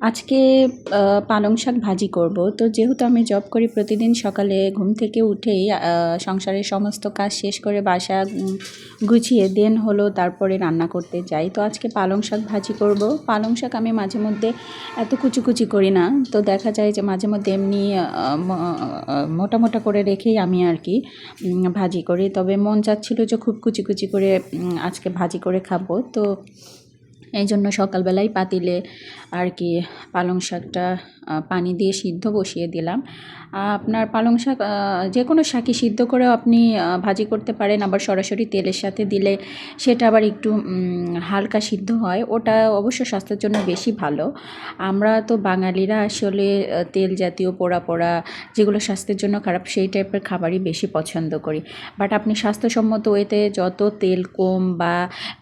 আজকে পালং শাক ভাজি করব। তো যেহেতু আমি জব করি, প্রতিদিন সকালে ঘুম থেকে উঠেই সংসারের সমস্ত কাজ শেষ করে বাসা গুছিয়ে হলো তারপরে রান্না করতে যাই। তো আজকে পালং শাক ভাজি করব। পালং শাক আমি মাঝে মধ্যে এত কুচি করি না, তো দেখা যায় যে মাঝে মধ্যে এমনি মোটা মোটা করে রেখেই আমি আর কি ভাজি করি। তবে মন চাচ্ছিল যে খুব কুচি করে আজকে ভাজি করে খাবো। তো এই জন্য সকালবেলায় পাতিলে আর কি পালং শাকটা পানি দিয়ে সিদ্ধ বসিয়ে দিলাম। আপনার পালং শাক যে কোনো শাকই সিদ্ধ করেও আপনি ভাজি করতে পারেন, আবার সরাসরি তেলের সাথে দিলে সেটা আবার একটু হালকা সিদ্ধ হয়, ওটা অবশ্য স্বাস্থ্যের জন্য বেশি ভালো। আমরা তো বাঙালিরা আসলে তেল জাতীয় পোড়া যেগুলো স্বাস্থ্যের জন্য খারাপ সেই টাইপের খাবারই বেশি পছন্দ করি। বাট আপনি স্বাস্থ্যসম্মত ওয়েতে যত তেল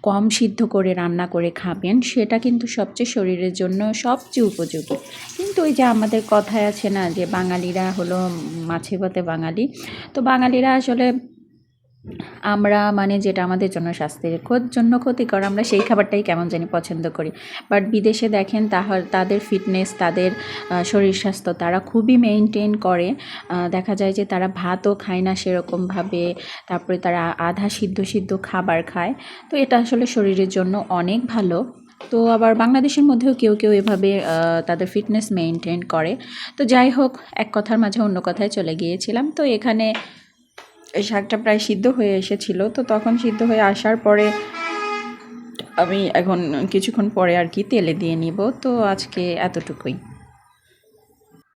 কম সিদ্ধ করে রান্না করে খাবেন সেটা কিন্তু সবচেয়ে শরীরের জন্য সবচেয়ে উপযোগী। কিন্তু ওই যে আমাদের কথায় আছে না যে বাঙালিরা হলো মাছে ভাতে বাঙালি। তো বাঙালিরা আসলে আমরা মানে যেটা আমাদের জন্য স্বাস্থ্যের জন্য ক্ষতিকর, আমরা সেই খাবারটাই কেমন জানি পছন্দ করি। বাট বিদেশে দেখেন তাদের ফিটনেস, তাদের শরীর স্বাস্থ্য তারা খুবই মেনটেন করে। দেখা যায় যে তারা ভাতও খায় না সেরকমভাবে, তারপরে তারা আধা সিদ্ধ খাবার খায়। তো এটা আসলে শরীরের জন্য অনেক ভালো। তো আবার বাংলাদেশের মধ্যেও কেউ এভাবে তাদের ফিটনেস মেনটেন করে। তো যাই হোক, এক কথার মাঝে অন্য কথায় চলে গিয়েছিলাম। তো এখানে এই শাকটা প্রায় সিদ্ধ হয়ে এসেছিল। তো তখন সিদ্ধ হয়ে আসার পরে আমি এখন কিছুক্ষণ পরে আর কি তেলে দিয়ে নিব। তো আজকে এতটুকুই।